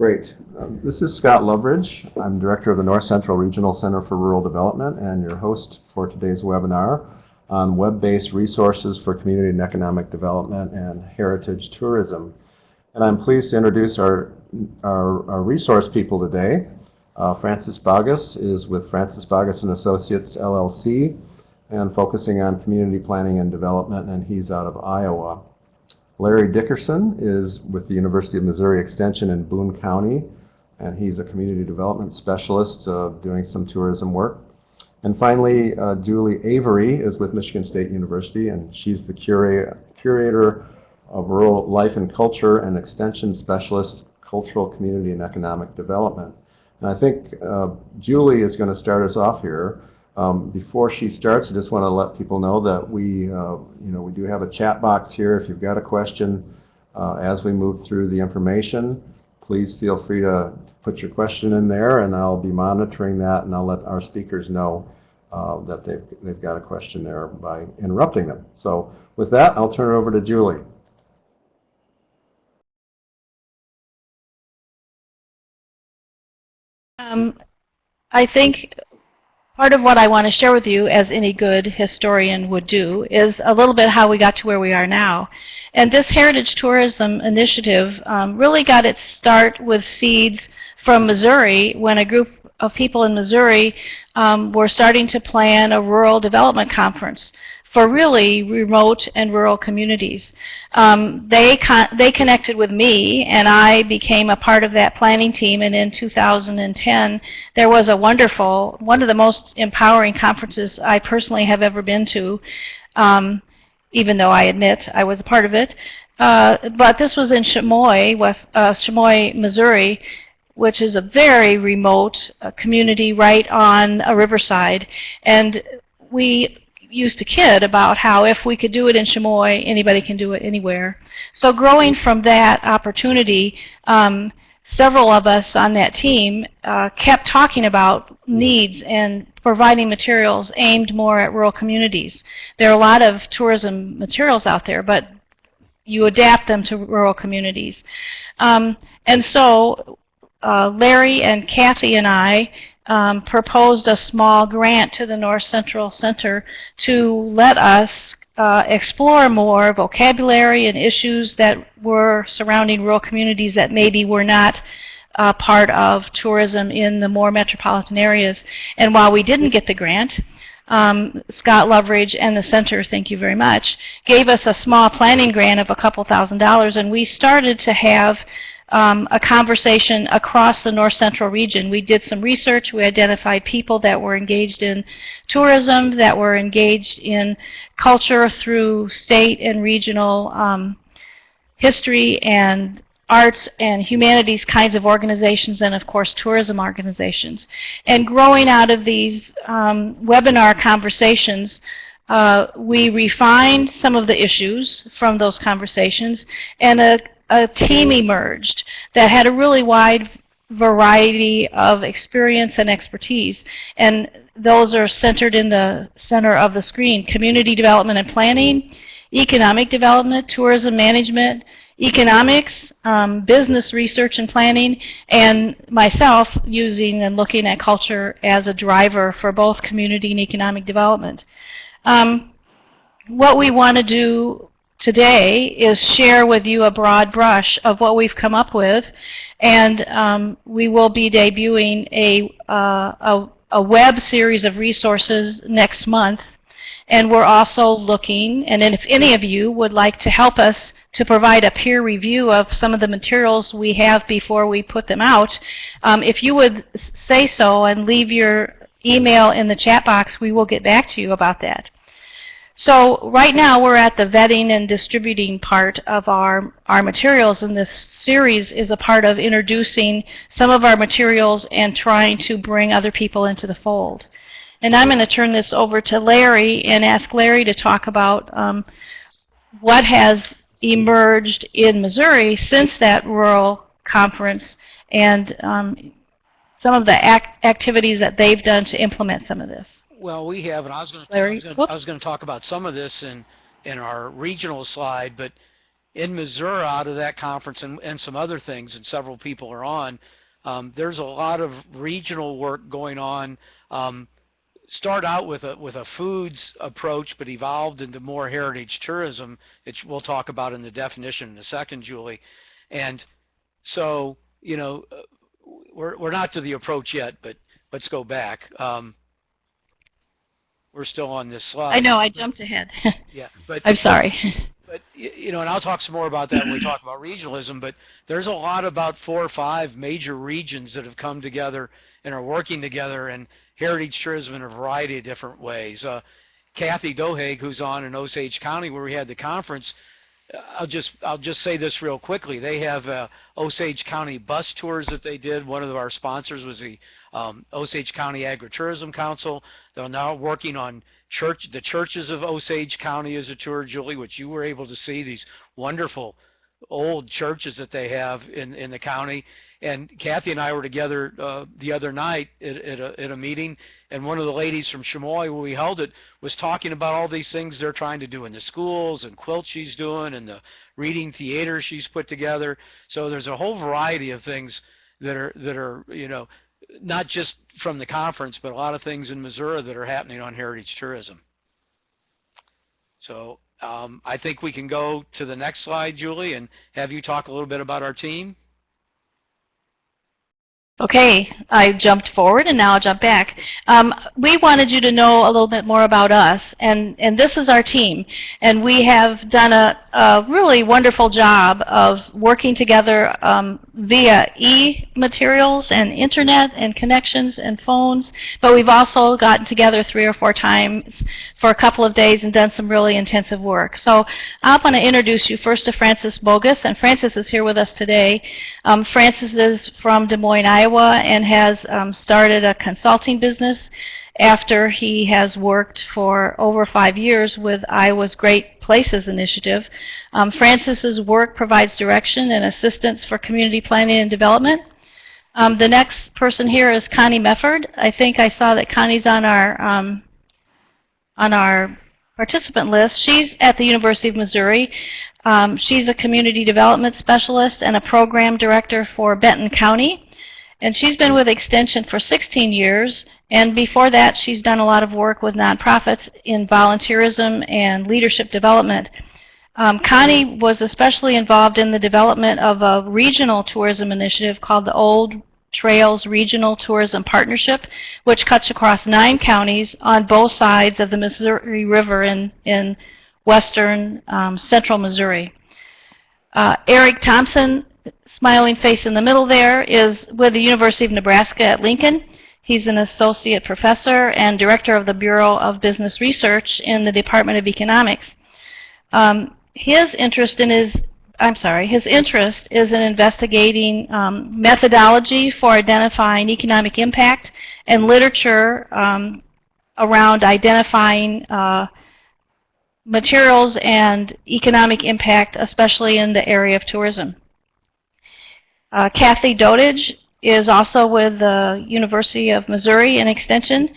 Great. This is Scott Loveridge. I'm Director of the North Central Regional Center for Rural Development and your host for today's webinar on web-based resources for community and economic development and heritage tourism. And I'm pleased to introduce our resource people today. Francis Bogus is with Francis Bogus and Associates LLC and focusing on community planning and development, and he's out of Iowa. Larry Dickerson is with the University of Missouri Extension in Boone County, and he's a community development specialist doing some tourism work. And finally, Julie Avery is with Michigan State University, and she's the curator of Rural Life and Culture and Extension Specialist, Cultural, Community, and Economic Development. And I think Julie is going to start us off here. Before she starts, I just want to let people know that we do have a chat box here. If you've got a question as we move through the information, please feel free to put your question in there, and I'll be monitoring that, and I'll let our speakers know that they've got a question there by interrupting them. So with that, I'll turn it over to Julie. I think part of what I want to share with you, as any good historian would do, is a little bit how we got to where we are now. And this heritage tourism initiative really got its start with seeds from Missouri when a group of people in Missouri were starting to plan a rural development conference for really remote and rural communities. They connected with me, and I became a part of that planning team, and in 2010 there was a wonderful, one of the most empowering conferences I personally have ever been to, even though I admit I was a part of it. But this was in Chamois, Missouri, which is a very remote community right on a riverside. And we used to kid about how if we could do it in Chamois, anybody can do it anywhere. So growing from that opportunity, several of us on that team kept talking about needs and providing materials aimed more at rural communities. There are a lot of tourism materials out there, but you adapt them to rural communities. And so Larry and Kathy and I proposed a small grant to the North Central Center to let us explore more vocabulary and issues that were surrounding rural communities that maybe were not part of tourism in the more metropolitan areas. And while we didn't get the grant, Scott Loveridge and the center, thank you very much, gave us a small planning grant of a couple $1,000s, and we started to have a conversation across the North Central region. We did some research. We identified people that were engaged in tourism, that were engaged in culture through state and regional history and arts and humanities kinds of organizations, and of course tourism organizations. And growing out of these webinar conversations, we refined some of the issues from those conversations, and a team emerged that had a really wide variety of experience and expertise, and those are centered in the center of the screen: community development and planning, economic development, tourism management, economics, business research and planning, and myself using and looking at culture as a driver for both community and economic development. What we want to do today is share with you a broad brush of what we've come up with, and we will be debuting a web series of resources next month. And we're also looking, and if any of you would like to help us to provide a peer review of some of the materials we have before we put them out, if you would say so and leave your email in the chat box, we will get back to you about that. So right now we're at the vetting and distributing part of our materials, and this series is a part of introducing some of our materials and trying to bring other people into the fold. And I'm going to turn this over to Larry and ask Larry to talk about what has emerged in Missouri since that rural conference, and some of the activities that they've done to implement some of this. Well, we have, and I was going to talk about some of this in our regional slide, but in Missouri out of that conference and some other things, and several people are on. There's a lot of regional work going on. Start out with a foods approach, but evolved into more heritage tourism, which we'll talk about in the definition in a second, Julie. And so, you know, we're not to the approach yet, but let's go back. We're still on this slide. I know, I jumped ahead. Yeah, but I'm sorry. But, you know, and I'll talk some more about that when we talk about regionalism, but there's a lot about 4 or 5 major regions that have come together and are working together in heritage tourism in a variety of different ways. Kathy Dohag, who's on in Osage County where we had the conference, I'll just say this real quickly. They have Osage County bus tours that they did. One of our sponsors was the Osage County Agritourism Council. They're now working on the churches of Osage County as a tour, Julie, which you were able to see, these wonderful old churches that they have in the county. And Kathy and I were together the other night at a meeting, and one of the ladies from Chamois, where we held it, was talking about all these things they're trying to do in the schools, and quilts she's doing, and the reading theater she's put together. So there's a whole variety of things that are you know, not just from the conference, but a lot of things in Missouri that are happening on heritage tourism. So I think we can go to the next slide, Julie, and have you talk a little bit about our team. Okay, I jumped forward and now I'll jump back. We wanted you to know a little bit more about us, and this is our team. And we have done a really wonderful job of working together via e-materials and internet and connections and phones, but we've also gotten together 3 or 4 times for a couple of days and done some really intensive work. So I'm going to introduce you first to Francis Bogus, and Francis is here with us today. Francis is from Des Moines, Iowa, and has started a consulting business after he has worked for over 5 years with Iowa's Great Places Initiative. Francis's work provides direction and assistance for community planning and development. The next person here is Connie Mefford. I think I saw that Connie's on our participant list. She's at the University of Missouri. She's a community development specialist and a program director for Benton County. And she's been with Extension for 16 years, and before that she's done a lot of work with nonprofits in volunteerism and leadership development. Connie was especially involved in the development of a regional tourism initiative called the Old Trails Regional Tourism Partnership, which cuts across 9 counties on both sides of the Missouri River in western central Missouri. Eric Thompson, smiling face in the middle there, is with the University of Nebraska at Lincoln. He's an associate professor and director of the Bureau of Business Research in the Department of Economics. His interest is in investigating methodology for identifying economic impact and literature around identifying materials and economic impact, especially in the area of tourism. Kathy Dotage is also with the University of Missouri in Extension,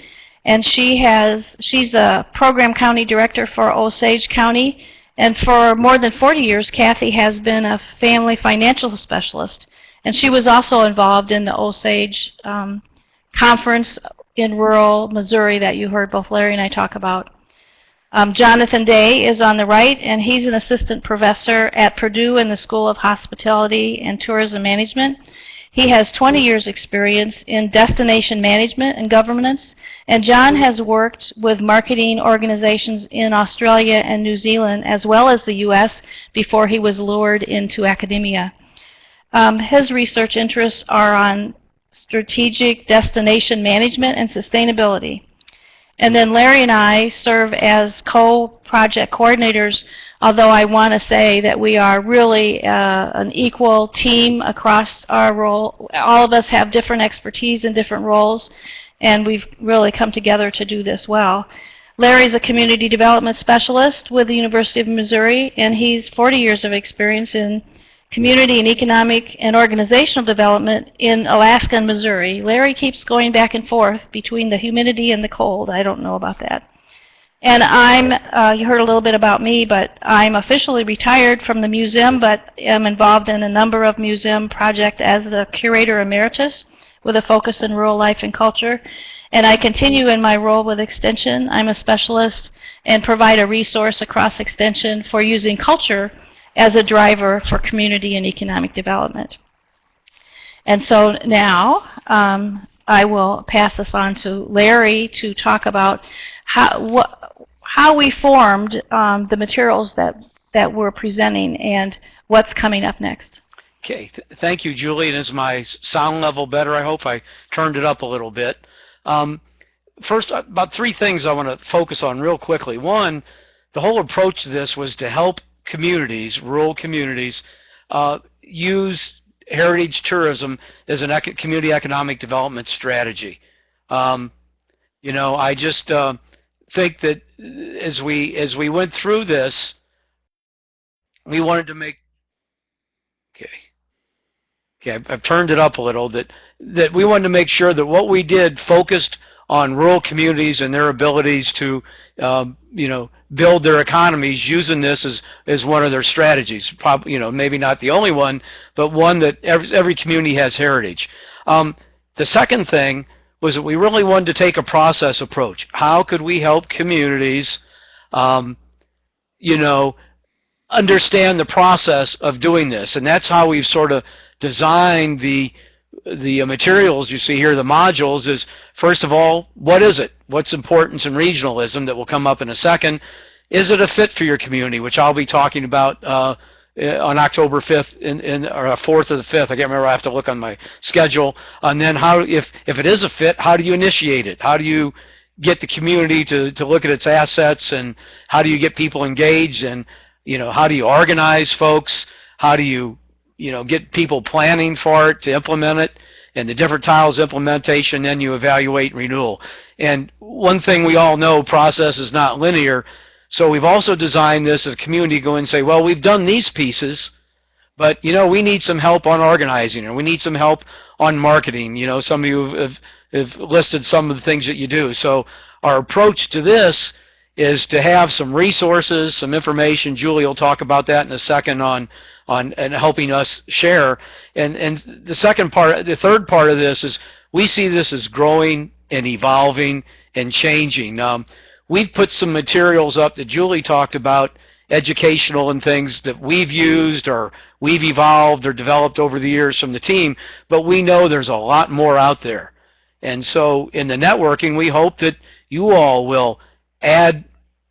and she's a program county director for Osage County, and for more than 40 years Kathy has been a family financial specialist, and she was also involved in the Osage conference in rural Missouri that you heard both Larry and I talk about. Jonathan Day is on the right, and he's an assistant professor at Purdue in the School of Hospitality and Tourism Management. He has 20 years experience in destination management and governance, and John has worked with marketing organizations in Australia and New Zealand as well as the U.S. before he was lured into academia. His research interests are on strategic destination management and sustainability. And then Larry and I serve as co-project coordinators, although I want to say that we are really an equal team across our role. All of us have different expertise in different roles, and we've really come together to do this well. Larry's a community development specialist with the University of Missouri, and he's 40 years of experience in community and economic and organizational development in Alaska and Missouri. Larry keeps going back and forth between the humidity and the cold. I don't know about that. And you heard a little bit about me, but I'm officially retired from the museum, but am involved in a number of museum projects as a curator emeritus with a focus in rural life and culture. And I continue in my role with Extension. I'm a specialist and provide a resource across Extension for using culture as a driver for community and economic development. And so now I will pass this on to Larry to talk about how we formed the materials that we're presenting and what's coming up next. Okay, thank you, Julie. And is my sound level better? I hope I turned it up a little bit. First, about 3 things I want to focus on real quickly. One, the whole approach to this was to help communities, rural communities, use heritage tourism as a community economic development strategy. You know, I just think that as we went through this, we wanted to make, okay, I've turned it up a little, that we wanted to make sure that what we did focused on rural communities and their abilities to, you know, build their economies using this as one of their strategies. Probably, you know, maybe not the only one, but one that every community has heritage. The second thing was that we really wanted to take a process approach. How could we help communities, you know, understand the process of doing this? And that's how we've sort of designed the materials you see here, the modules, is first of all, what is it? What's importance in regionalism that will come up in a second? Is it a fit for your community, which I'll be talking about on October 5th or 4th or the 5th. I can't remember. I have to look on my schedule. And then how, if it is a fit, how do you initiate it? How do you get the community to look at its assets, and how do you get people engaged, and, you know, how do you organize folks? How do you know, get people planning for it to implement it, and the different tiles implementation, then you evaluate renewal. And one thing we all know, process is not linear. So we've also designed this as a community go and say, well, we've done these pieces, but, you know, we need some help on organizing, or we need some help on marketing. You know, some of you have listed some of the things that you do. So our approach to this is to have some resources, some information. Julie will talk about that in a second on and helping us share. And the second part, the third part of this is we see this as growing and evolving and changing. We've put some materials up that Julie talked about, educational and things that we've used or we've evolved or developed over the years from the team, but we know there's a lot more out there. And so in the networking, we hope that you all will add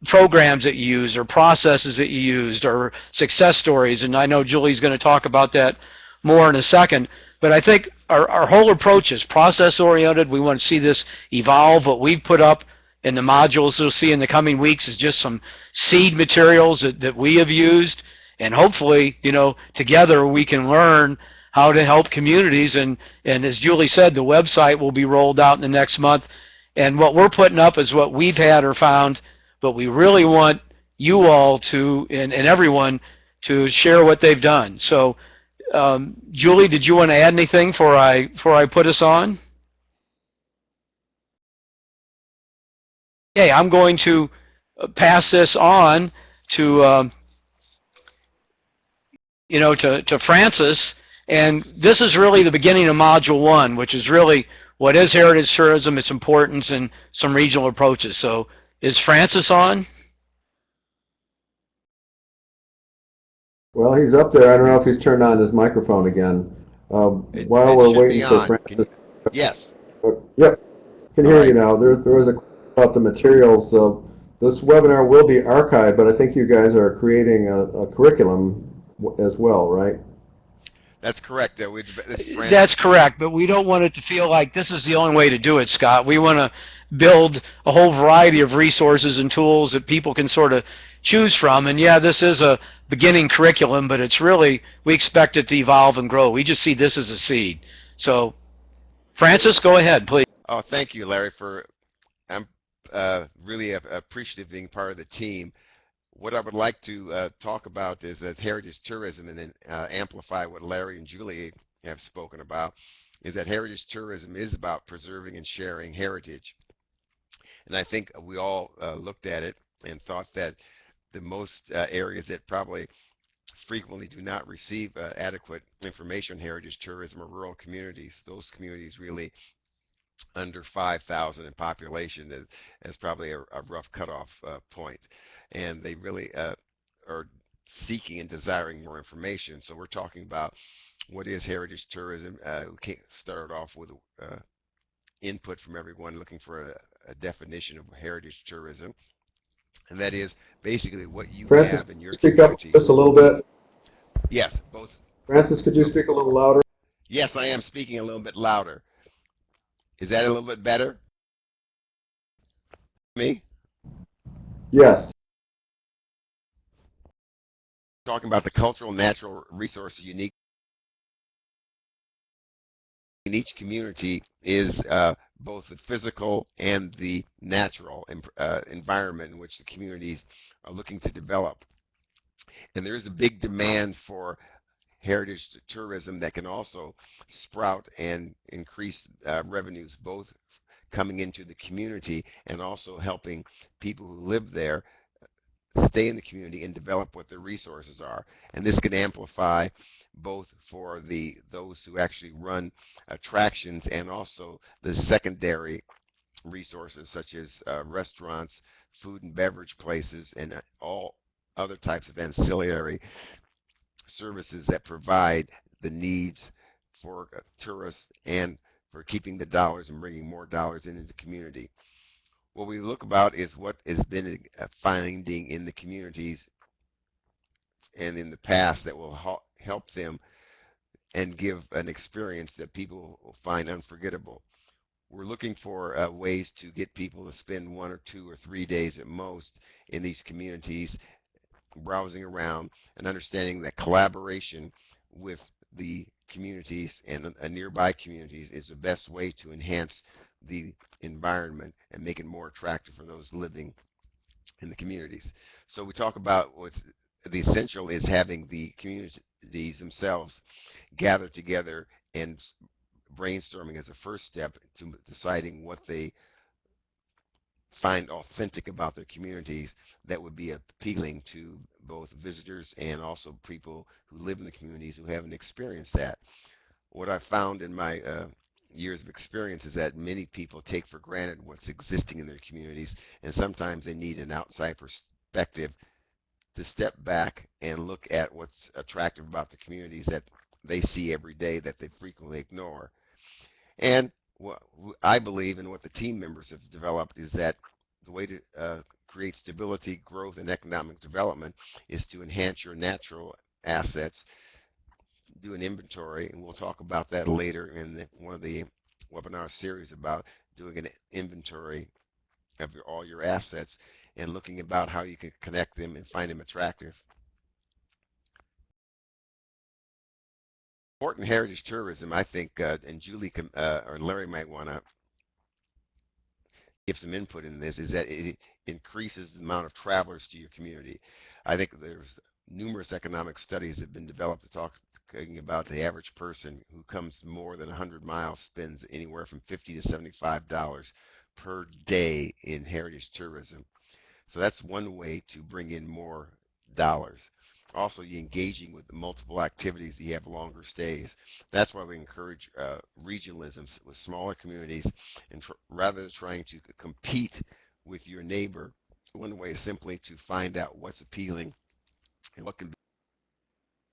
programs that you use or processes that you used or success stories. And I know Julie's going to talk about that more in a second. But I think our whole approach is process oriented. We want to see this evolve. What we've put up in the modules you'll see in the coming weeks is just some seed materials that we have used. And hopefully, you know, together we can learn how to help communities. And as Julie said, the website will be rolled out in the next month. And what we're putting up is what we've had or found, but we really want you all to, and everyone, to share what they've done. So, Julie, did you want to add anything before I put us on? Okay, I'm going to pass this on to, you know, to Francis, and this is really the beginning of Module 1, which is really what is heritage tourism, its importance, and some regional approaches. So, is Francis on? Well, he's up there. I don't know if he's turned on his microphone again. While we're waiting for Francis. Yes. Yep, can hear you now. There was a question about the materials. This webinar will be archived, but I think you guys are creating a curriculum as well, right? That's correct. That's correct, but we don't want it to feel like this is the only way to do it, Scott. We want to build a whole variety of resources and tools that people can sort of choose from. And yeah, this is a beginning curriculum, but it's really, we expect it to evolve and grow. We just see this as a seed. So, Francis, go ahead, please. Oh, thank you, Larry. I'm really appreciative of being part of the team. What I would like to talk about is that heritage tourism, and then amplify what Larry and Julie have spoken about, is that heritage tourism is about preserving and sharing heritage. And I think we all looked at it and thought that the most areas that probably frequently do not receive adequate information on heritage tourism or rural communities. Those communities really under 5,000 in population is probably a rough cutoff point. And they really are seeking and desiring more information. So we're talking about what is heritage tourism. We started off with input from everyone looking for a definition of heritage tourism. And that is basically what you Francis, have in your speak up community. just a little bit. Yes, both. Francis, could you speak a little louder? Yes, I am speaking a little bit louder. Is that a little bit better? Me? Yes. Talking about the cultural natural resources unique in each community is both the physical and the natural environment in which the communities are looking to develop. And there is a big demand for heritage tourism that can also sprout and increase revenues, both coming into the community and also helping people who live there stay in the community and develop what their resources are. And this can amplify both for those who actually run attractions and also the secondary resources such as restaurants, food and beverage places, and all other types of ancillary services that provide the needs for tourists and for keeping the dollars and bringing more dollars into the community. What we look about is what has been a finding in the communities and in the past that will help them and give an experience that people will find unforgettable. We're looking for ways to get people to spend 1 or 2 or 3 days at most in these communities, browsing around and understanding that collaboration with the communities and nearby communities is the best way to enhance the environment and make it more attractive for those living in the communities. So we talk about what the essential is having the communities themselves gather together and brainstorming as a first step to deciding what they find authentic about their communities that would be appealing to both visitors and also people who live in the communities who haven't experienced that. What I found in my years of experience is that many people take for granted what's existing in their communities, and sometimes they need an outside perspective to step back and look at what's attractive about the communities that they see every day that they frequently ignore. And what I believe and what the team members have developed is that the way to create stability, growth, and economic development is to enhance your natural assets, do an inventory, and we'll talk about that later in one of the webinar series about doing an inventory of all your assets and looking about how you can connect them and find them attractive. Important heritage tourism, I think, and Julie or Larry might want to give some input in this, is that it increases the amount of travelers to your community. I think there's numerous economic studies that have been developed talking about the average person who comes more than 100 miles spends anywhere from $50 to $75 per day in heritage tourism. So that's one way to bring in more dollars. Also, you engaging with the multiple activities, you have longer stays. That's why we encourage regionalism with smaller communities, and rather than trying to compete with your neighbor, one way is simply to find out what's appealing and what can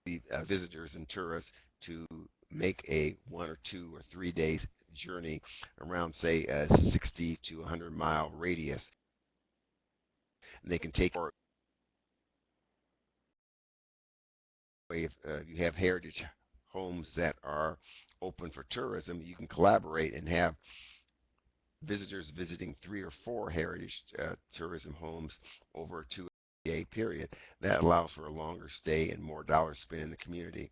be visitors and tourists to make a 1 or 2 or 3 days journey around, say, a 60 to 100-mile radius. And they can take if you have heritage homes that are open for tourism, you can collaborate and have visitors visiting 3 or 4 heritage tourism homes over a 2 day period. That allows for a longer stay and more dollars spent in the community.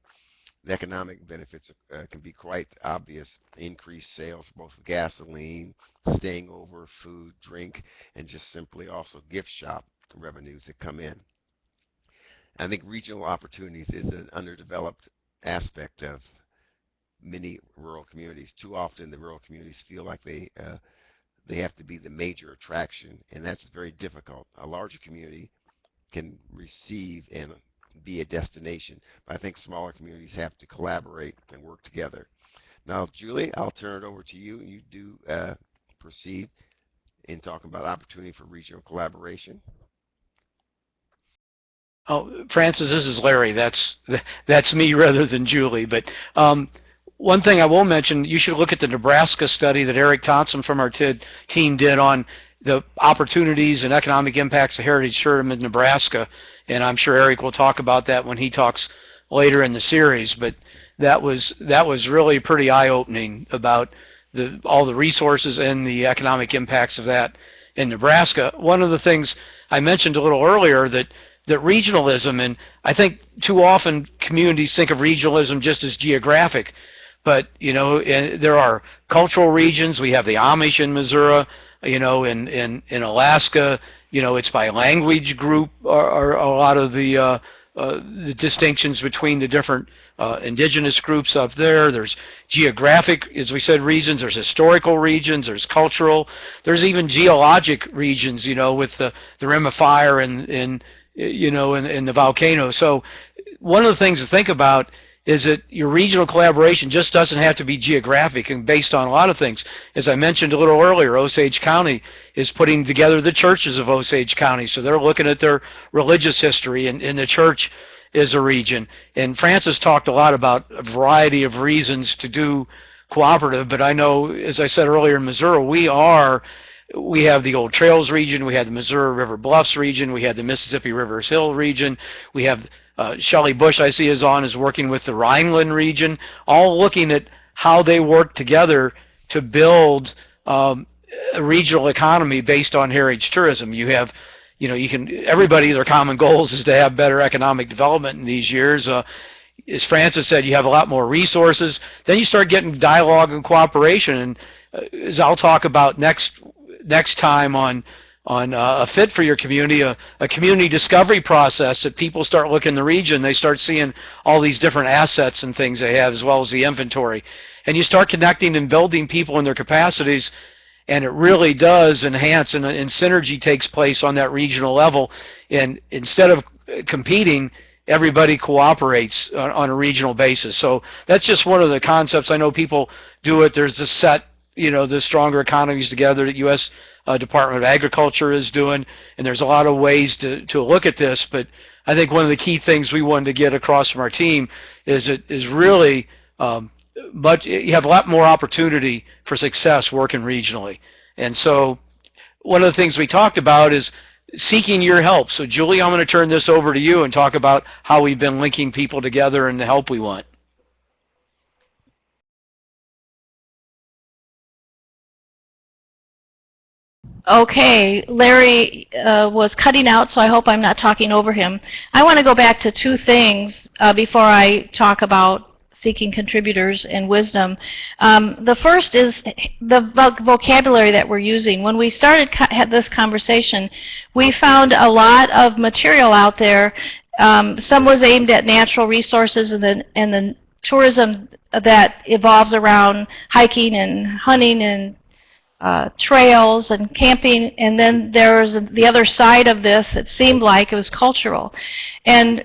The economic benefits can be quite obvious. Increased sales, both of gasoline, staying over, food, drink, and just simply also gift shop revenues that come in. I think regional opportunities is an underdeveloped aspect of many rural communities. Too often the rural communities feel like they they have to be the major attraction, and that's very difficult. A larger community can receive and be a destination, but I think smaller communities have to collaborate and work together. Now, Julie, I'll turn it over to you, and you do proceed in talking about opportunity for regional collaboration. Oh, Francis, this is Larry. That's me rather than Julie. But one thing I will mention, you should look at the Nebraska study that Eric Thompson from our team did on the opportunities and economic impacts of heritage tourism in Nebraska. And I'm sure Eric will talk about that when he talks later in the series. But that was really pretty eye-opening about all the resources and the economic impacts of that in Nebraska. One of the things I mentioned a little earlier that regionalism, and I think too often communities think of regionalism just as geographic, but there are cultural regions. We have the Amish in Missouri, in Alaska, it's by language group are a lot of the distinctions between the different indigenous groups up there. There's geographic, as we said, regions. There's historical regions. There's cultural. There's even geologic regions, with the Rim of Fire and the volcano. So one of the things to think about is that your regional collaboration just doesn't have to be geographic and based on a lot of things. As I mentioned a little earlier, Osage County is putting together the churches of Osage County. So they're looking at their religious history, and the church is a region. And Francis talked a lot about a variety of reasons to do cooperative, but I know, as I said earlier, in Missouri, we have the Old Trails region, we have the Missouri River Bluffs region, we have the Mississippi Rivers Hill region, we have Shelley Bush, I see, is working with the Rhineland region, all looking at how they work together to build a regional economy based on heritage tourism. You have, everybody, their common goals is to have better economic development in these years. As Francis said, you have a lot more resources. Then you start getting dialogue and cooperation, and as I'll talk about next time on a fit for your community, a community discovery process that people start looking in the region, they start seeing all these different assets and things they have as well as the inventory. And you start connecting and building people in their capacities, and it really does enhance, and synergy takes place on that regional level. And instead of competing, everybody cooperates on a regional basis. So that's just one of the concepts. I know people do it. There's the set, the Stronger Economies Together that U.S. Department of Agriculture is doing, and there's a lot of ways to look at this, but I think one of the key things we wanted to get across from our team is really you have a lot more opportunity for success working regionally. And so one of the things we talked about is seeking your help. So Julie, I'm going to turn this over to you and talk about how we've been linking people together and the help we want. Okay, Larry was cutting out, so I hope I'm not talking over him. I want to go back to two things before I talk about seeking contributors and wisdom. The first is the vocabulary that we're using. When we had this conversation, we found a lot of material out there. Some was aimed at natural resources and the tourism that evolves around hiking and hunting and trails and camping, and then there was the other side of this. It seemed like it was cultural, and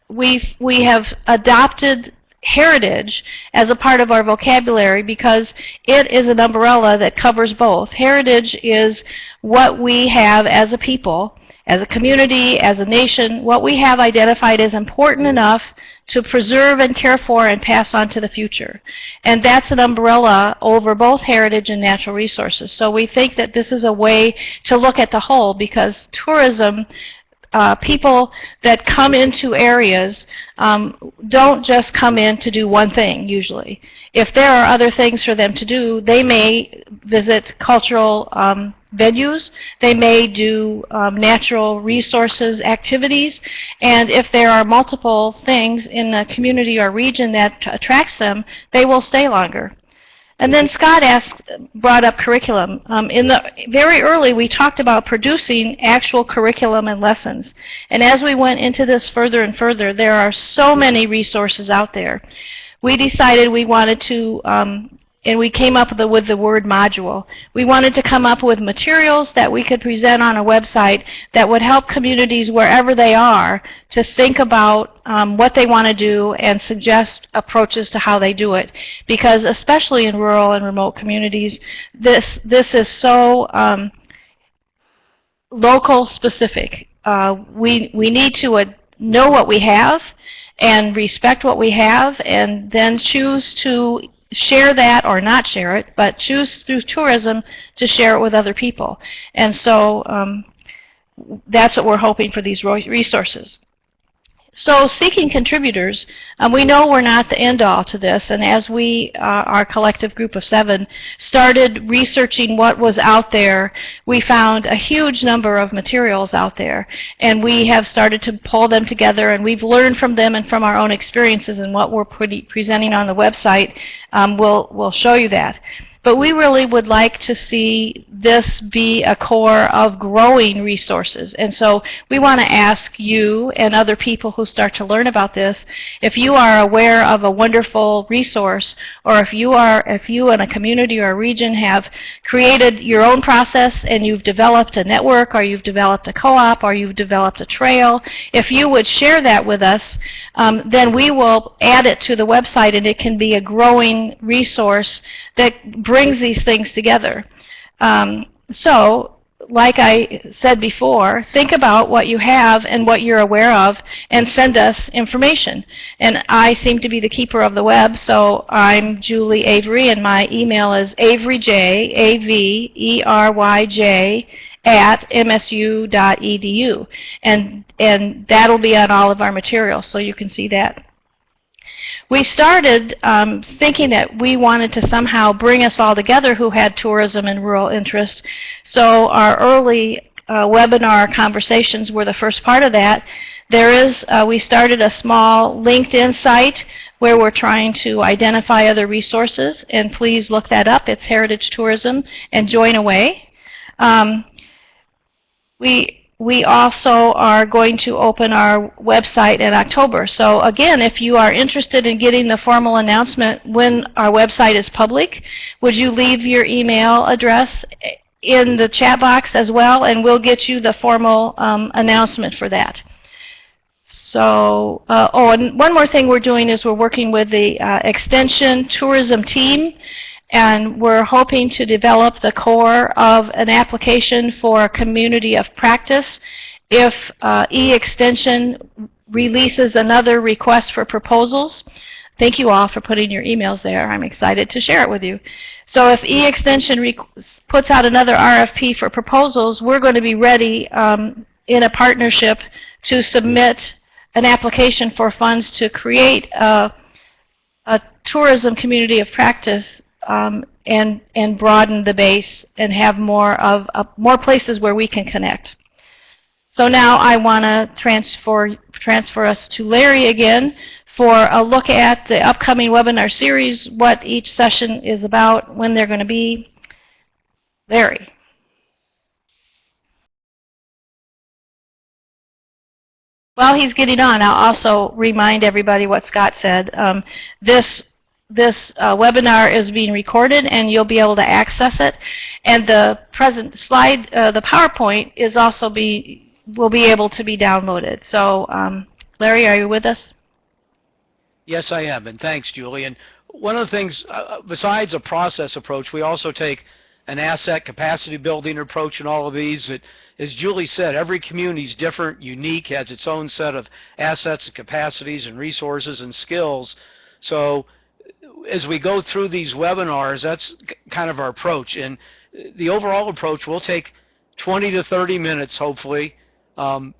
we have adopted heritage as a part of our vocabulary because it is an umbrella that covers both. Heritage is what we have as a people, as a community, as a nation, what we have identified as important enough to preserve and care for and pass on to the future. And that's an umbrella over both heritage and natural resources. So we think that this is a way to look at the whole, because tourism, people that come into areas don't just come in to do one thing usually. If there are other things for them to do, they may visit cultural venues, they may do natural resources activities, and if there are multiple things in a community or region that attracts them, they will stay longer. And then Scott brought up curriculum. Very early, we talked about producing actual curriculum and lessons. And as we went into this further and further, there are so many resources out there. We decided we wanted to and we came up with the word module. We wanted to come up with materials that we could present on a website that would help communities wherever they are to think about what they want to do and suggest approaches to how they do it. Because especially in rural and remote communities, this is so local specific. We need to know what we have and respect what we have, and then choose to share that or not share it, but choose through tourism to share it with other people. And so that's what we're hoping for these resources. So seeking contributors, we know we're not the end-all to this, and as we, our collective group of 7, started researching what was out there, we found a huge number of materials out there, and we have started to pull them together, and we've learned from them and from our own experiences, and what we're presenting on the website will show you that. But we really would like to see this be a core of growing resources. And so we want to ask you and other people who start to learn about this, if you are aware of a wonderful resource, or if you in a community or a region have created your own process and you've developed a network, or you've developed a co-op, or you've developed a trail, if you would share that with us, then we will add it to the website, and it can be a growing resource that brings these things together. So, like I said before, think about what you have and what you're aware of, and send us information. And I seem to be the keeper of the web, so I'm Julie Avery, and my email is averyj, A-V-E-R-Y-J, @msu.edu. And that'll be on all of our materials, so you can see that. We started thinking that we wanted to somehow bring us all together who had tourism and rural interests. So our early webinar conversations were the first part of that. We started a small LinkedIn site where we're trying to identify other resources, and please look that up. It's Heritage Tourism, and join away. We also are going to open our website in October. So again, if you are interested in getting the formal announcement when our website is public, would you leave your email address in the chat box as well, and we'll get you the formal announcement for that. So, and one more thing we're doing is we're working with the Extension Tourism team, and we're hoping to develop the core of an application for a community of practice if e-extension releases another request for proposals. Thank you all for putting your emails there. I'm excited to share it with you. So if e-extension puts out another RFP for proposals, we're going to be ready in a partnership to submit an application for funds to create a tourism community of practice, and broaden the base and have more places where we can connect. So now I want to transfer us to Larry again for a look at the upcoming webinar series, what each session is about, when they're going to be. Larry. While he's getting on, I'll also remind everybody what Scott said. This webinar is being recorded, and you'll be able to access it. And the present slide, the PowerPoint, is also will be able to be downloaded. So, Larry, are you with us? Yes, I am, and thanks, Julie. And one of the things, besides a process approach, we also take an asset capacity building approach in all of these. As Julie said, every community is different, unique, has its own set of assets and capacities and resources and skills. So as we go through these webinars, that's kind of our approach. And the overall approach will take 20 to 30 minutes, hopefully, and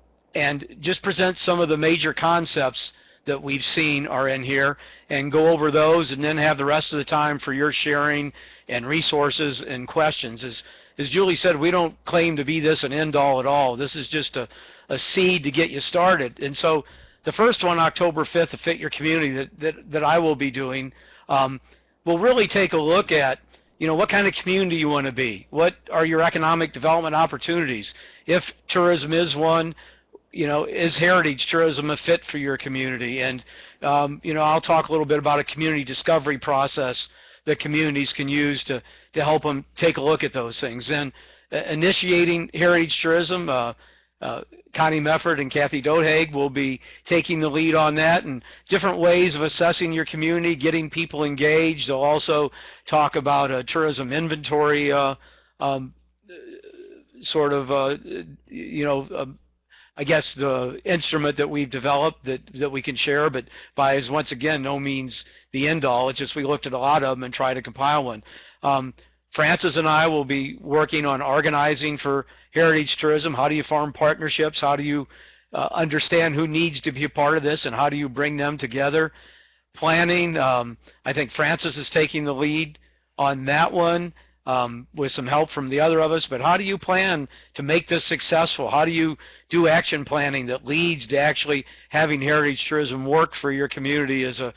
just present some of the major concepts that we've seen are in here, and go over those, and then have the rest of the time for your sharing and resources and questions. As Julie said, we don't claim to be this an end-all at all. This is just a seed to get you started. And so the first one, October 5th, the Fit Your Community, that I will be doing, we'll really take a look at, what kind of community you want to be. What are your economic development opportunities? If tourism is one, is heritage tourism a fit for your community? And, I'll talk a little bit about a community discovery process that communities can use to help them take a look at those things. And initiating heritage tourism, Connie Mefford and Kathy Dothag will be taking the lead on that, and different ways of assessing your community, getting people engaged. They'll also talk about a tourism inventory sort of, I guess the instrument that we've developed that we can share, but by is once again no means the end all. It's just we looked at a lot of them and tried to compile one. Francis and I will be working on organizing for heritage tourism. How do you form partnerships? How do you understand who needs to be a part of this, and how do you bring them together? Planning, I think Francis is taking the lead on that one. With some help from the other of us, but how do you plan to make this successful? How do you do action planning that leads to actually having heritage tourism work for your community as a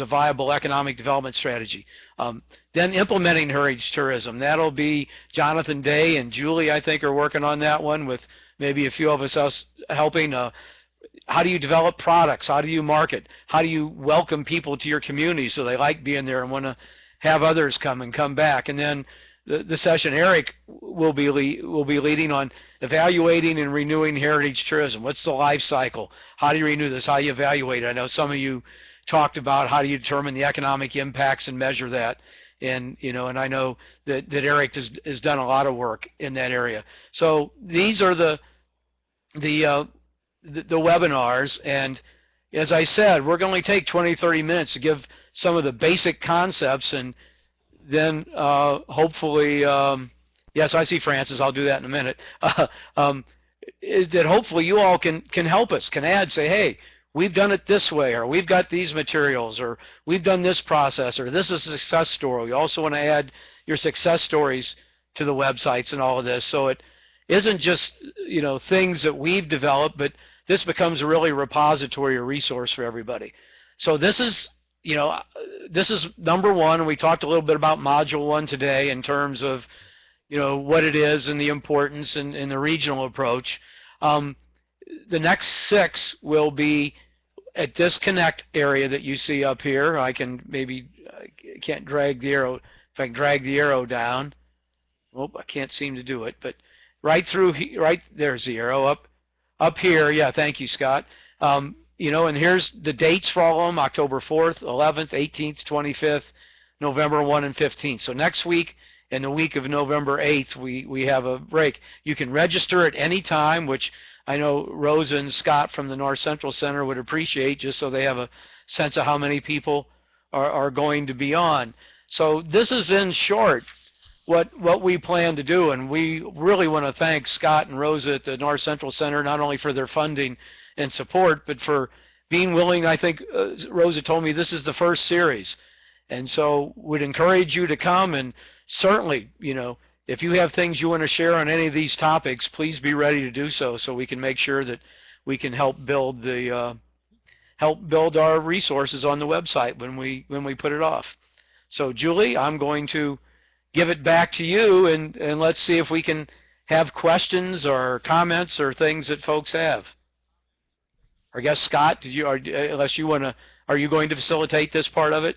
viable economic development strategy? Then implementing heritage tourism, that'll be Jonathan Day and Julie, I think, are working on that one with maybe a few of us helping. How do you develop products? How do you market? How do you welcome people to your community so they like being there and want to have others come back? And then the session Eric will be leading on evaluating and renewing heritage tourism. What's the life cycle? How do you renew this? How do you evaluate it? I know some of you talked about how do you determine the economic impacts and measure that. And and I know that Eric has done a lot of work in that area. So these are the webinars, and as I said, we're going to only take 20-30 minutes to give some of the basic concepts, and then hopefully, yes, I see Francis, I'll do that in a minute, that hopefully you all can help us, can add, say, hey, we've done it this way, or we've got these materials, or we've done this process, or this is a success story. You also want to add your success stories to the websites and all of this, so it isn't just things that we've developed, but this becomes a really repository or resource for everybody. So this is this is number one, and we talked a little bit about module one today in terms of what it is and the importance and the regional approach. The next 6 will be at this connect area that you see up here. I can't drag the arrow. If I can drag the arrow down, oh, I can't seem to do it, but right through right there's the arrow up here. Yeah, thank you, Scott. And here's the dates for all of them: October 4th, 11th, 18th, 25th, November 1 and 15th. So next week and the week of November 8th, we have a break. You can register at any time, which I know Rosa and Scott from the North Central Center would appreciate, just so they have a sense of how many people are going to be on. So this is, in short, what we plan to do, and we really want to thank Scott and Rosa at the North Central Center, not only for their funding and support, but for being willing. I think Rosa told me this is the first series, and so would encourage you to come, and certainly, if you have things you want to share on any of these topics, please be ready to do so we can make sure that we can help build our resources on the website when we put it off. So Julie, I'm going to give it back to you, and let's see if we can have questions or comments or things that folks have. I guess, Scott, unless you want to, are you going to facilitate this part of it?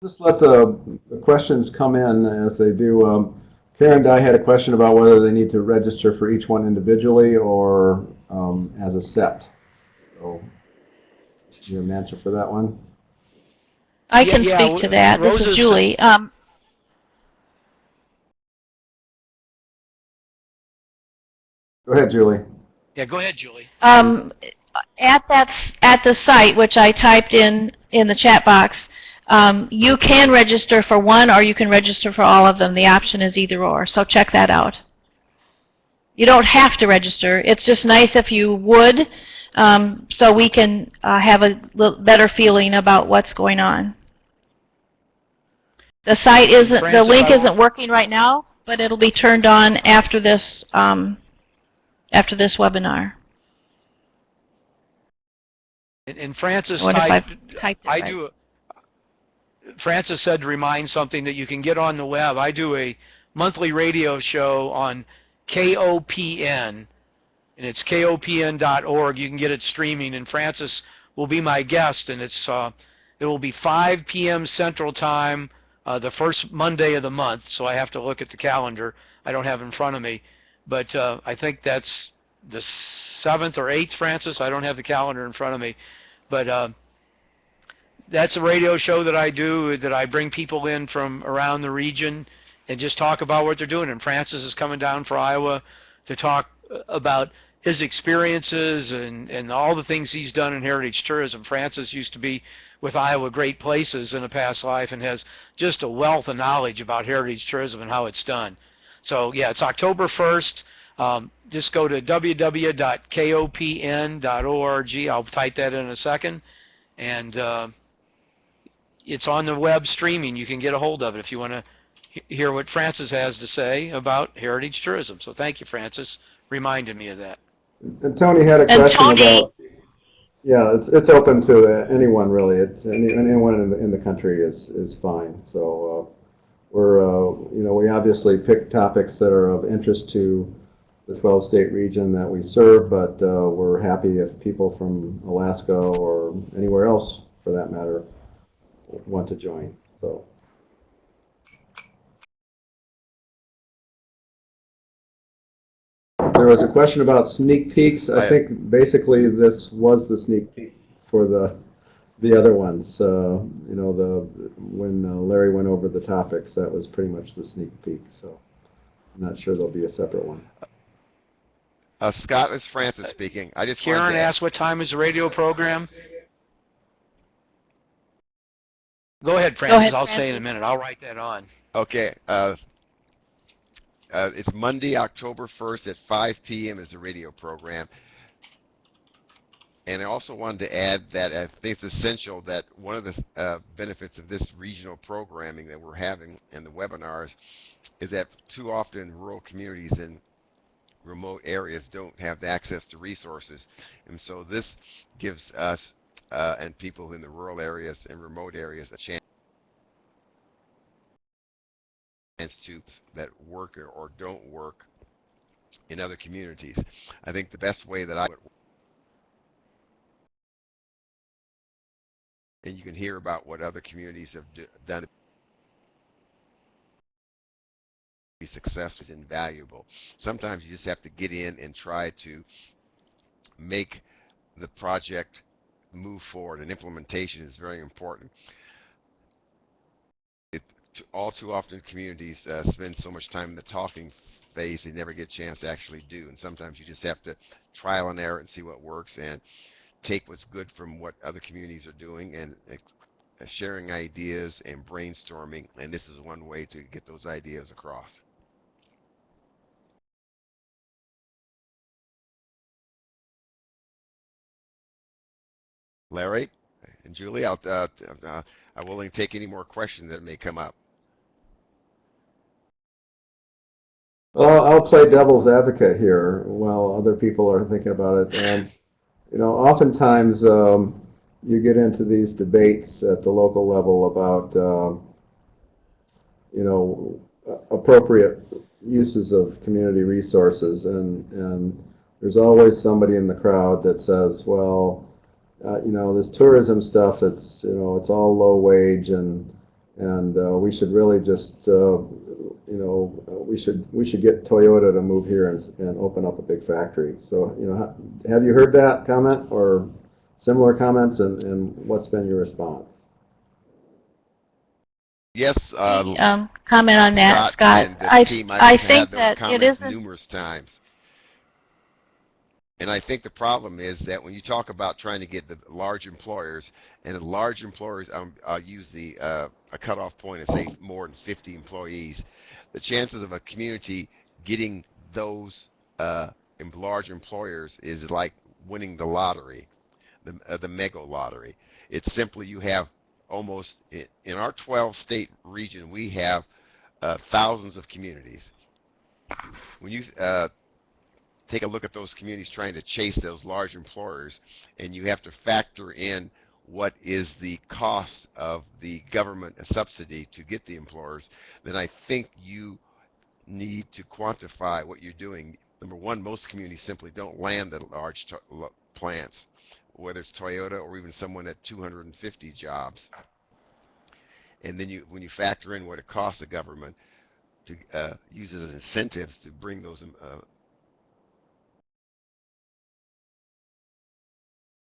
Just let the questions come in as they do. Karen Dye had a question about whether they need to register for each one individually or as a set. So, do you have an answer for that one? I can speak to that. This is Julie. Go ahead, Julie. Yeah, go ahead, Julie. At the site, which I typed in the chat box, you can register for one, or you can register for all of them. The option is either or, so check that out. You don't have to register. It's just nice if you would, so we can have a little better feeling about what's going on. The site isn't, the link isn't working right now, but it'll be turned on after this webinar. And Francis typed it I right. do. Francis said to remind something that you can get on the web. I do a monthly radio show on KOPN, and it's KOPN.org. You can get it streaming, and Francis will be my guest, and it's It will be 5 p.m. Central Time, the first Monday of the month, so I have to look at the calendar. I don't have it in front of me, but I think that's the 7th or 8th, Francis. I don't have the calendar in front of me, but that's a radio show that I do, that I bring people in from around the region and just talk about what they're doing. And Francis is coming down for Iowa to talk about his experiences and all the things he's done in heritage tourism. Francis used to be with Iowa Great Places in a past life and has just a wealth of knowledge about heritage tourism and how it's done. So yeah, it's October 1st. Just go to www.kopn.org. I'll type that in a second. And it's on the web streaming. You can get a hold of it if you want to hear what Francis has to say about heritage tourism. So thank you, Francis, reminding me of that. And Tony had a And question Tony, about, yeah, it's open to anyone really. Anyone in the country is fine. So we're, we obviously pick topics that are of interest to the 12-state region that we serve, but we're happy if people from Alaska or anywhere else, for that matter, want to join. So. There was a question about sneak peeks. I think basically this was the sneak peek for the other ones. When Larry went over the topics, that was pretty much the sneak peek. So I'm not sure there'll be a separate one. Scott, it's Francis speaking. I just Karen wanted to asked what time is the radio program? Go ahead, Francis. I'll say in a minute. I'll write that on. Okay. It's Monday, October 1st at 5 p.m. is the radio program. And I also wanted to add that I think it's essential that one of the benefits of this regional programming that we're having in the webinars is that too often rural communities in remote areas don't have access to resources. And so this gives us and people in the rural areas and remote areas a chance to that work or don't work in other communities. I think the best way that I would, and you can hear about what other communities have done to be successful, is invaluable. Sometimes you just have to get in and try to make the project move forward, and implementation is very important. All too often communities spend so much time in the talking phase they never get a chance to actually do, and sometimes you just have to trial and error and see what works and take what's good from what other communities are doing and sharing ideas and brainstorming, and this is one way to get those ideas across. Larry and Julie, I'm willing to take any more questions that may come up. Well, I'll play devil's advocate here while other people are thinking about it. Oftentimes you get into these debates at the local level about, appropriate uses of community resources, and there's always somebody in the crowd that says, well, this tourism stuff, it's all low wage, and we should really just we should get Toyota to move here and open up a big factory. So have you heard that comment or similar comments, and what's been your response? Yes. Comment on that, Scott. I think that it isn't numerous times. And I think the problem is that when you talk about trying to get the large employers, and large employers, I'll use a cutoff point and say more than 50 employees, the chances of a community getting those large employers is like winning the lottery, the mega lottery. It's simply you have almost, in our 12-state region, we have thousands of communities. When you take a look at those communities trying to chase those large employers, and you have to factor in what is the cost of the government subsidy to get the employers, then I think you need to quantify what you're doing. Number one, most communities simply don't land the large plants. whether it's Toyota or even someone at 250 jobs. And then when you factor in what it costs the government to use it as incentives to bring those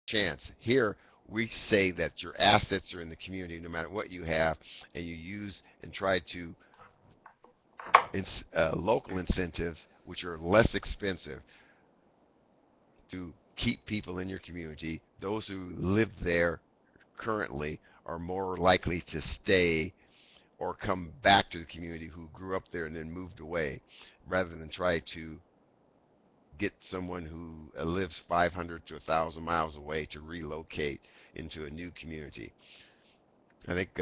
chance. Here, we say that your assets are in the community no matter what you have, and you use and try to local incentives, which are less expensive, to keep people in your community. Those who live there currently are more likely to stay or come back to the community who grew up there and then moved away, rather than try to get someone who lives 500 to 1,000 miles away to relocate into a new community. I think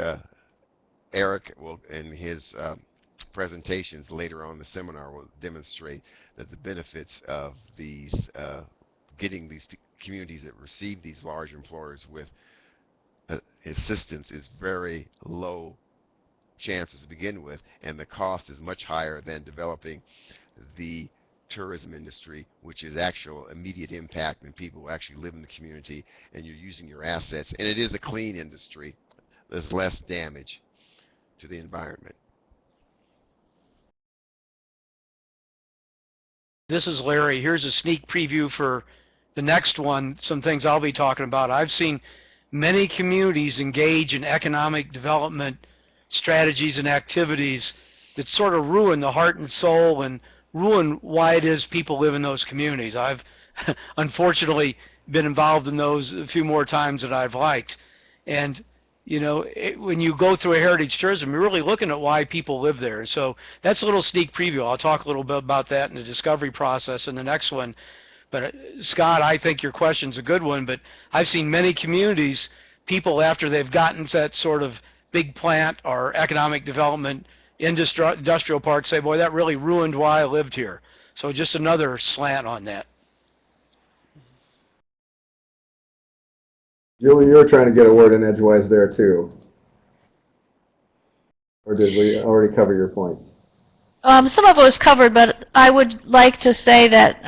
Eric will, in his presentations later on in the seminar, will demonstrate that the benefits of these getting these communities that receive these large employers with assistance is very low chances to begin with, and the cost is much higher than developing the tourism industry, which is actual immediate impact when people actually live in the community and you're using your assets. And it is a clean industry. There's less damage to the environment. This is Larry. Here's a sneak preview for the next one, some things I'll be talking about. I've seen many communities engage in economic development strategies and activities that sort of ruin the heart and soul and ruin why it is people live in those communities. I've unfortunately been involved in those a few more times than I've liked. And you know, when you go through a heritage tourism, you're really looking at why people live there. So that's a little sneak preview. I'll talk a little bit about that in the discovery process in the next one. But Scott, I think your question's a good one, but I've seen many communities, people after they've gotten to that sort of big plant or economic development industrial park say, boy, that really ruined why I lived here. So just another slant on that. Julie, you were trying to get a word in edgewise there too. Or did we already cover your points? Some of it was covered, but I would like to say that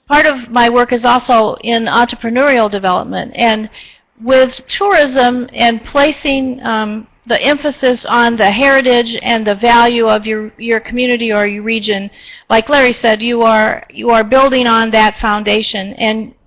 part of my work is also in entrepreneurial development. And with tourism and placing the emphasis on the heritage and the value of your community or your region, like Larry said, you are building on that foundation.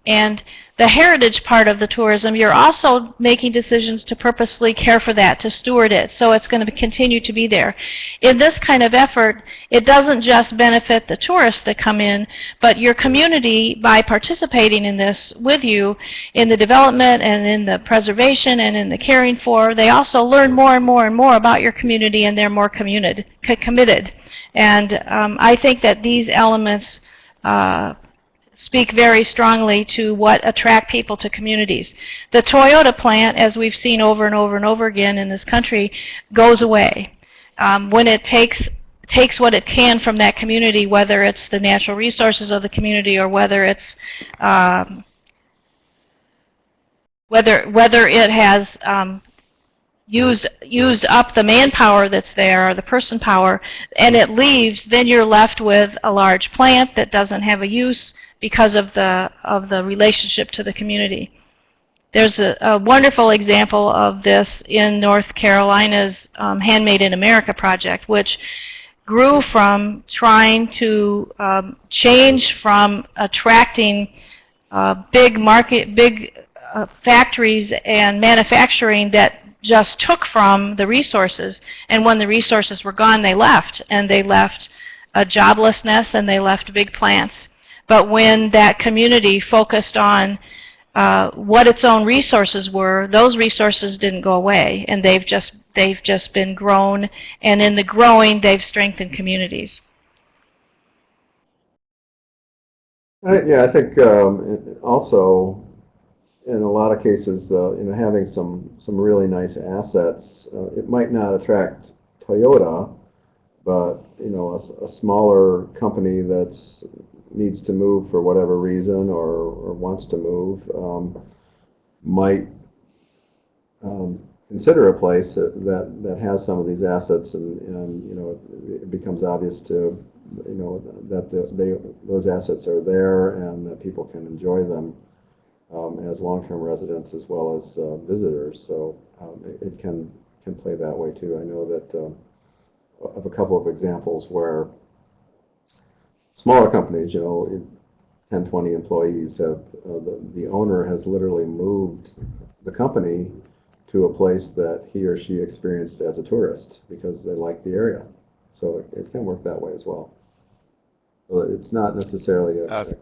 And the heritage part of the tourism, you're also making decisions to purposely care for that, to steward it, so it's going to continue to be there. In this kind of effort, it doesn't just benefit the tourists that come in, but your community, by participating in this with you, in the development and in the preservation and in the caring for, they also learn more and more and more about your community, and they're more committed. And I think that these elements speak very strongly to what attract people to communities. The Toyota plant, as we've seen over and over and over again in this country, goes away. When it takes what it can from that community, whether it's the natural resources of the community or whether it's whether it has used up the manpower that's there or the person power, and it leaves, then you're left with a large plant that doesn't have a use because of the relationship to the community. There's a wonderful example of this in North Carolina's Handmade in America project, which grew from trying to change from attracting big factories and manufacturing that just took from the resources, and when the resources were gone, they left, and they left joblessness, and they left big plants. But when that community focused on what its own resources were, those resources didn't go away, and they've just been grown, and in the growing, they've strengthened communities. Yeah, I think also in a lot of cases, having some really nice assets, it might not attract Toyota, but a smaller company that's needs to move for whatever reason or wants to move might consider a place that has some of these assets, and it becomes obvious to that those assets are there and that people can enjoy them. as long-term residents as well as visitors. So it can play that way too. I know that of a couple of examples where smaller companies, 10, 20 employees have, the owner has literally moved the company to a place that he or she experienced as a tourist because they like the area. So it can work that way as well. So it's not necessarily a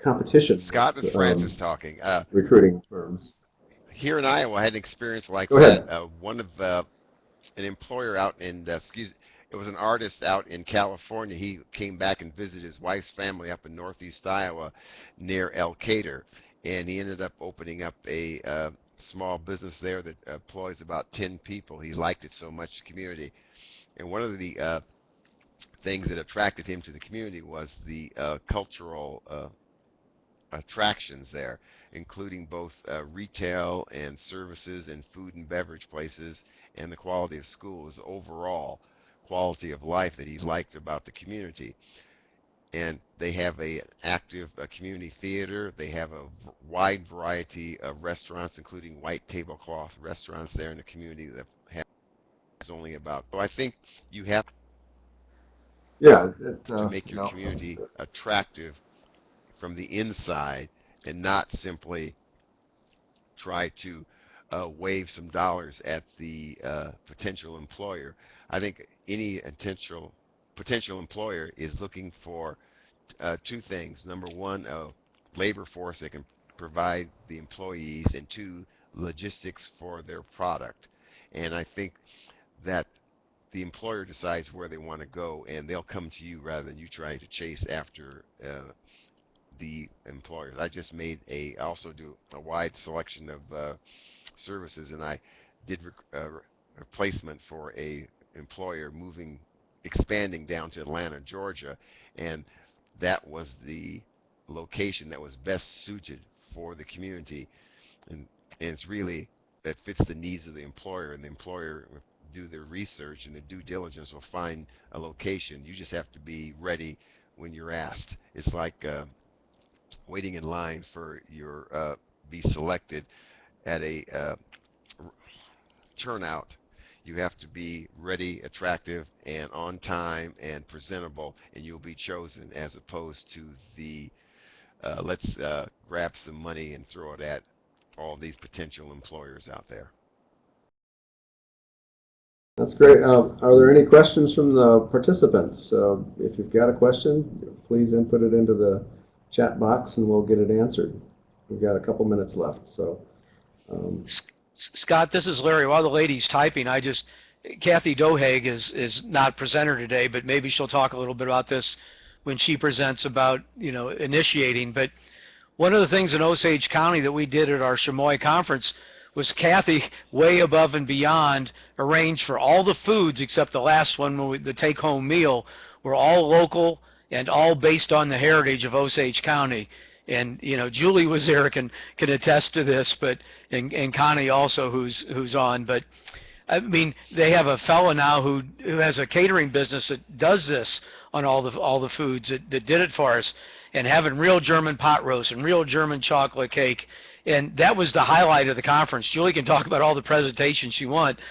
competition Scott, with it's Francis talking. recruiting firms. Here in Iowa, I had an experience like Go that. ahead. One of an employer out in, it was an artist out in California. He came back and visited his wife's family up in northeast Iowa near Elkader, and he ended up opening up a small business there that employs about 10 people. He liked it so much, the community. And one of the things that attracted him to the community was the cultural attractions there, including both retail and services and food and beverage places, and the quality of schools, overall quality of life that he liked about the community. And they have an active community theater. They have a wide variety of restaurants, including white tablecloth restaurants there in the community that has only about. So I think you have Yeah, to make your community attractive from the inside and not simply try to wave some dollars at the potential employer. I think any potential employer is looking for two things. Number one, a labor force that can provide the employees, and two, logistics for their product. And I think that the employer decides where they want to go, and they'll come to you rather than you trying to chase after the employers. I also do a wide selection of services, and I did a placement for a employer expanding down to Atlanta, Georgia, and that was the location that was best suited for the community, and it's really that fits the needs of the employer, and the employer do their research and the due diligence will find a location. You just have to be ready when you're asked. It's like waiting in line for your be selected at a turnout. You have to be ready, attractive, and on time and presentable, and you'll be chosen, as opposed to the let's grab some money and throw it at all these potential employers out there. That's great. Are there any questions from the participants? If you've got a question, please input it into the chat box and we'll get it answered. We've got a couple minutes left, so. Scott, this is Larry. While the lady's typing, Kathy Dohag is not presenter today, but maybe she'll talk a little bit about this when she presents about, initiating. But one of the things in Osage County that we did at our Chamois conference was Kathy, way above and beyond, arranged for all the foods except the last one, the take-home meal, were all local and all based on the heritage of Osage County. And Julie was there, can attest to this, but and Connie also, who's on. But I mean, they have a fellow now who has a catering business that does this on all the foods that did it for us, and having real German pot roast and real German chocolate cake. And that was the highlight of the conference. Julie can talk about all the presentations she wants,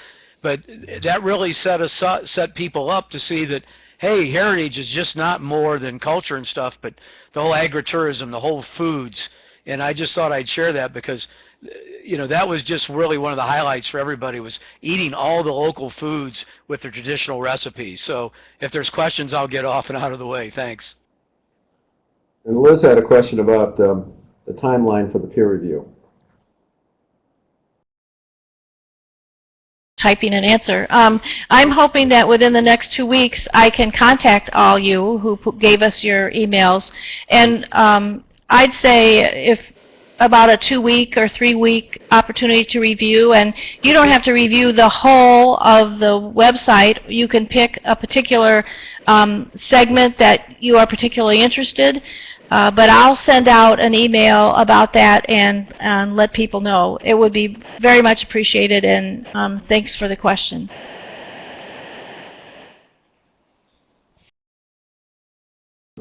but that really set people up to see that, hey, heritage is just not more than culture and stuff, but the whole agritourism, the whole foods. And I just thought I'd share that because, that was just really one of the highlights for everybody, was eating all the local foods with their traditional recipes. So if there's questions, I'll get off and out of the way. Thanks. And Liz had a question about the timeline for the peer review. Typing an answer. I'm hoping that within the next 2 weeks I can contact all you who gave us your emails, and I'd say if about a 2-week or 3-week opportunity to review, and you don't have to review the whole of the website. You can pick a particular segment that you are particularly interested. But I'll send out an email about that and let people know. It would be very much appreciated, and thanks for the question.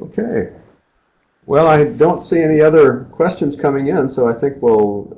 Okay. Well, I don't see any other questions coming in, so I think we'll